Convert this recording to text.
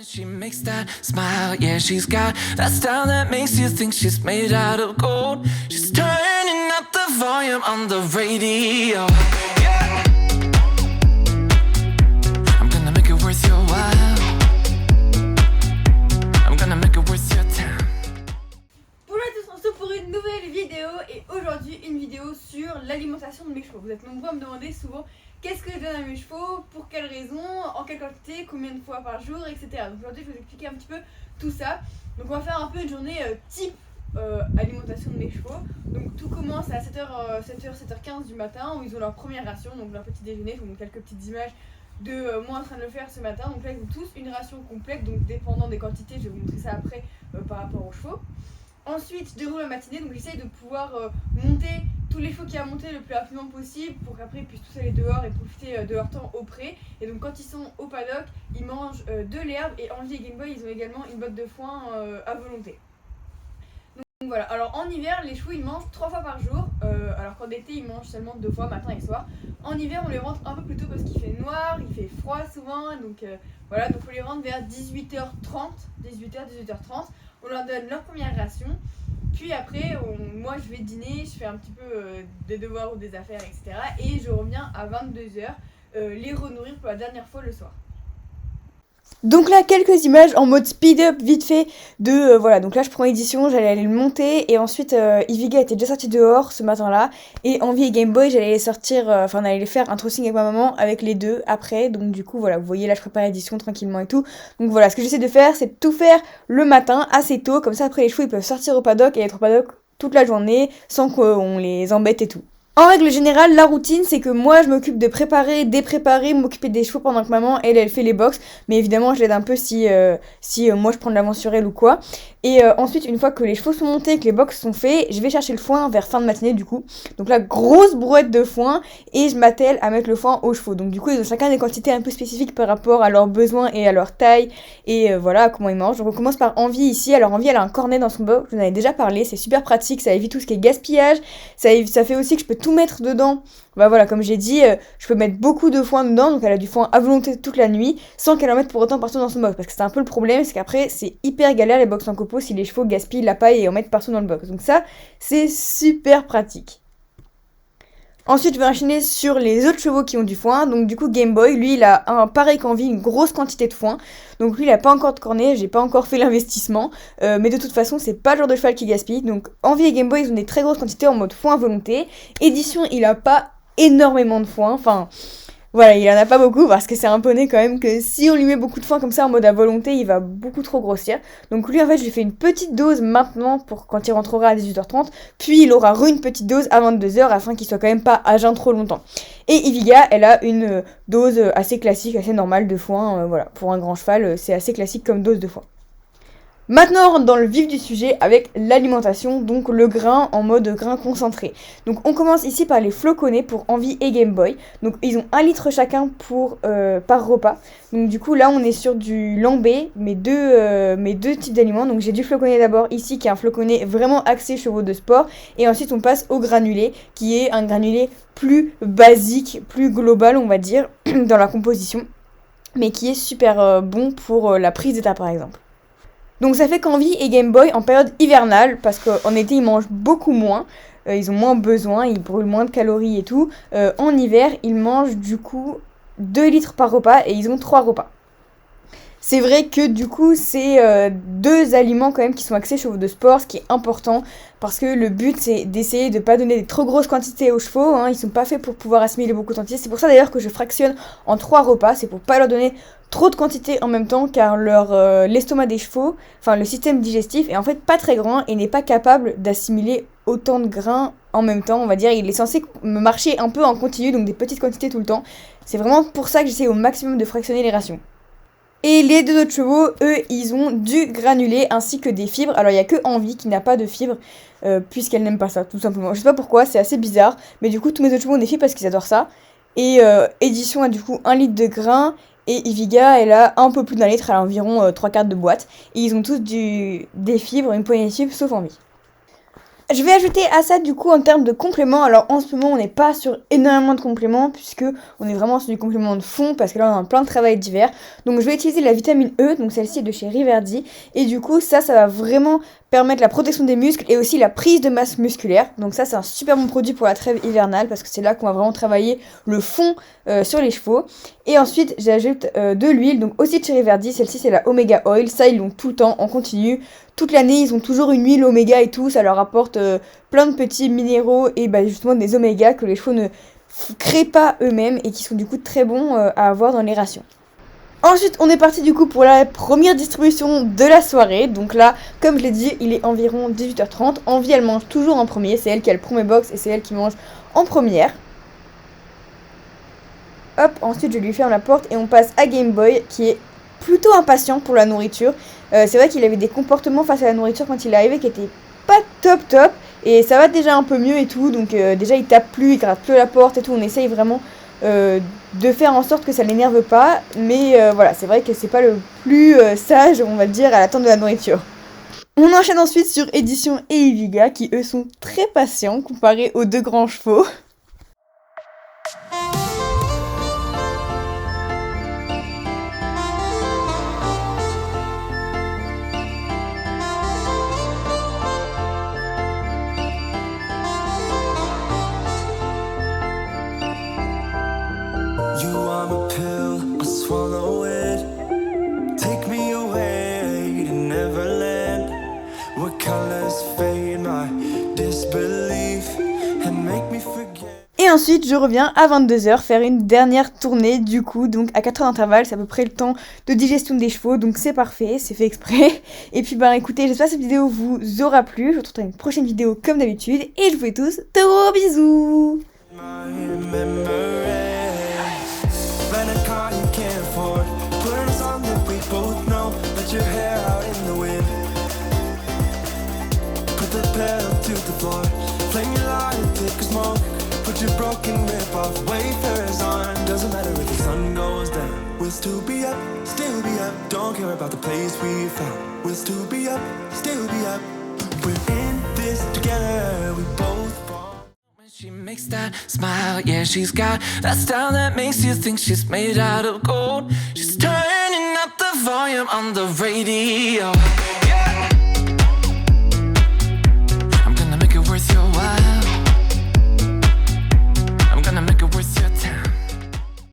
She makes that smile, yeah, she's got that style that makes you think she's made out of gold. She's turning up the volume on the radio. Yeah. I'm gonna make it worth your while. I'm gonna make it worth your time. Bonjour à tous, on se retrouve pour une nouvelle vidéo et aujourd'hui une vidéo sur l'alimentation de mes chevaux. Vous êtes nombreux à me demander souvent qu'est-ce que je donne à mes chevaux, pour quelles raisons, en quelle quantité, combien de fois par jour, etc. Donc aujourd'hui je vais vous expliquer un petit peu tout ça. Donc on va faire un peu une journée type alimentation de mes chevaux. Donc tout commence à 7h15 du matin où ils ont leur première ration, donc leur petit déjeuner. Je vous montre quelques petites images de moi en train de le faire ce matin. Donc là ils ont tous une ration complète, donc dépendant des quantités, je vais vous montrer ça après par rapport aux chevaux. Ensuite, je déroule la matinée, donc j'essaye de pouvoir monter tous les chevaux qui a monté le plus rapidement possible pour qu'après ils puissent tous aller dehors et profiter de leur temps au pré. Et donc quand ils sont au paddock, ils mangent de l'herbe et Envie et Game Boy, ils ont également une botte de foin à volonté. Donc voilà, alors en hiver, les chevaux ils mangent 3 fois par jour, alors qu'en été ils mangent seulement 2 fois, matin et soir. En hiver, on les rentre un peu plus tôt parce qu'il fait noir, il fait froid souvent, donc voilà, donc on les rentre vers 18h30, 18h30. On leur donne leur première ration, puis après, moi je vais dîner, je fais un petit peu des devoirs ou des affaires, etc. Et je reviens à 22h les renourrir pour la dernière fois le soir. Donc là, quelques images en mode speed-up vite fait de voilà, donc là je prends édition, j'allais aller le monter et ensuite Iviga était déjà sorti dehors ce matin-là et Envie et Game Boy, j'allais les sortir, on allait les faire un trussing avec ma maman avec les deux après, donc du coup voilà, vous voyez là je prépare l'édition tranquillement et tout. Donc voilà, ce que j'essaie de faire c'est de tout faire le matin assez tôt, comme ça après les chevaux ils peuvent sortir au paddock et être au paddock toute la journée sans qu'on les embête et tout. En règle générale, la routine, c'est que moi, je m'occupe de préparer, dépréparer, m'occuper des chevaux pendant que maman, elle fait les box. Mais évidemment, je l'aide un peu si moi, je prends de l'avance sur elle ou quoi. Et ensuite, une fois que les chevaux sont montés, que les box sont faits, je vais chercher le foin vers fin de matinée, du coup. Donc là, grosse brouette de foin. Et je m'attelle à mettre le foin aux chevaux. Donc du coup, ils ont chacun des quantités un peu spécifiques par rapport à leurs besoins et à leur taille. Et voilà, comment ils mangent. Donc on commence par Envie ici. Alors Envie, elle a un cornet dans son box. Je vous en avais déjà parlé. C'est super pratique. Ça évite tout ce qui est gaspillage. Ça fait aussi que je peux tout mettre dedans. Bah voilà, comme j'ai dit, je peux mettre beaucoup de foin dedans, donc elle a du foin à volonté toute la nuit, sans qu'elle en mette pour autant partout dans son box. Parce que c'est un peu le problème, c'est qu'après, c'est hyper galère les box en copeaux si les chevaux gaspillent la paille et en mettent partout dans le box. Donc ça, c'est super pratique. Ensuite, je vais enchaîner sur les autres chevaux qui ont du foin. Donc du coup, Game Boy, lui, il a pareil qu'Envie, une grosse quantité de foin. Donc lui, il a pas encore de cornet, j'ai pas encore fait l'investissement. Mais de toute façon, c'est pas le genre de cheval qui gaspille. Donc Envie et Game Boy, ils ont des très grosses quantités en mode foin à volonté. Édition, il a pas énormément de foin. Enfin, voilà, il en a pas beaucoup parce que c'est un poney quand même que si on lui met beaucoup de foin comme ça en mode à volonté, il va beaucoup trop grossir. Donc lui, en fait, je lui fais une petite dose maintenant pour quand il rentrera à 18h30. Puis il aura une petite dose à 22h afin qu'il soit quand même pas à jeun trop longtemps. Et Iviga, elle a une dose assez classique, assez normale de foin. Voilà, pour un grand cheval, c'est assez classique comme dose de foin. Maintenant, on rentre dans le vif du sujet avec l'alimentation, donc le grain en mode grain concentré. Donc on commence ici par les floconnés pour Envie et Game Boy. Donc ils ont 1 litre chacun par repas. Donc du coup là on est sur du lambé, mes deux types d'aliments. Donc j'ai du floconné d'abord ici qui est un floconné vraiment axé chevaux de sport. Et ensuite on passe au granulé qui est un granulé plus basique, plus global on va dire dans la composition. Mais qui est super bon pour la prise d'état par exemple. Donc ça fait qu'Envie et Game Boy en période hivernale, parce qu'en été ils mangent beaucoup moins, ils ont moins besoin, ils brûlent moins de calories et tout. En hiver ils mangent du coup 2 litres par repas et ils ont 3 repas. C'est vrai que du coup c'est 2 aliments quand même qui sont axés chevaux de sport, ce qui est important parce que le but c'est d'essayer de pas donner des trop grosses quantités aux chevaux, ils sont pas faits pour pouvoir assimiler beaucoup de quantités. C'est pour ça d'ailleurs que je fractionne en 3 repas, c'est pour pas leur donner trop de quantité en même temps car l'estomac des chevaux, enfin le système digestif est en fait pas très grand et n'est pas capable d'assimiler autant de grains en même temps, on va dire. Il est censé marcher un peu en continu, donc des petites quantités tout le temps. C'est vraiment pour ça que j'essaie au maximum de fractionner les rations. Et les 2 autres chevaux, eux, ils ont du granulé ainsi que des fibres. Alors il n'y a que Envie qui n'a pas de fibres, puisqu'elle n'aime pas ça, tout simplement. Je sais pas pourquoi, c'est assez bizarre, mais du coup tous mes autres chevaux ont des fibres parce qu'ils adorent ça. Et Édition a du coup 1 litre de grains, et Iviga, elle a un peu plus d'1 litre, elle a environ 3/4 de boîte. Et ils ont tous des fibres, une poignée de fibres, sauf Envie. Je vais ajouter à ça du coup en termes de compléments. Alors en ce moment on n'est pas sur énormément de compléments puisque on est vraiment sur du complément de fond parce que là on a plein de travail d'hiver. Donc je vais utiliser la vitamine E, donc celle-ci est de chez Riverdi. Et du coup ça va vraiment permettre la protection des muscles et aussi la prise de masse musculaire. Donc ça c'est un super bon produit pour la trêve hivernale parce que c'est là qu'on va vraiment travailler le fond sur les chevaux. Et ensuite j'ajoute de l'huile, donc aussi de chez Riverdi. Celle-ci c'est la Omega Oil, ça ils l'ont tout le temps en continu. Toute l'année, ils ont toujours une huile oméga et tout, ça leur apporte plein de petits minéraux et justement des oméga que les chevaux ne créent pas eux-mêmes et qui sont du coup très bons à avoir dans les rations. Ensuite, on est parti du coup pour la première distribution de la soirée. Donc là, comme je l'ai dit, il est environ 18h30. Envie, elle mange toujours en premier, c'est elle qui a le premier box et c'est elle qui mange en première. Hop, ensuite je lui ferme la porte et on passe à Game Boy qui est plutôt impatient pour la nourriture. C'est vrai qu'il avait des comportements face à la nourriture quand il est arrivé qui étaient pas top et ça va déjà un peu mieux et tout, donc déjà il tape plus, il gratte plus la porte et tout, on essaye vraiment de faire en sorte que ça l'énerve pas, mais voilà, c'est vrai que c'est pas le plus sage, on va dire, à l'attente de la nourriture. On enchaîne ensuite sur Édition et Eviga qui eux sont très patients comparés aux deux grands chevaux. You are my pill, I swallow it. Take me away to Neverland, where colors fade my disbelief and make me forget. Et ensuite, je reviens à 22h faire une dernière tournée du coup, donc à 4 heures d'intervalle, c'est à peu près le temps de digestion des chevaux, donc c'est parfait, c'est fait exprès. Et puis écoutez, j'espère que cette vidéo vous aura plu, je vous retrouve dans une prochaine vidéo comme d'habitude, et je vous fais tous de gros bisous. Rent a car you can't afford. Put on a song that we both know. Let your hair out in the wind. Put the pedal to the floor. Flame your light and take a smoke. Put your broken rip off. Wafers on. Doesn't matter if the sun goes down. We'll still be up, still be up. Don't care about the place we found. We'll still be up, still be up. We're in this together. We both fall. She makes that smile, yeah, she's got that style that makes you think she's made out of gold. She's turning up the volume on the radio.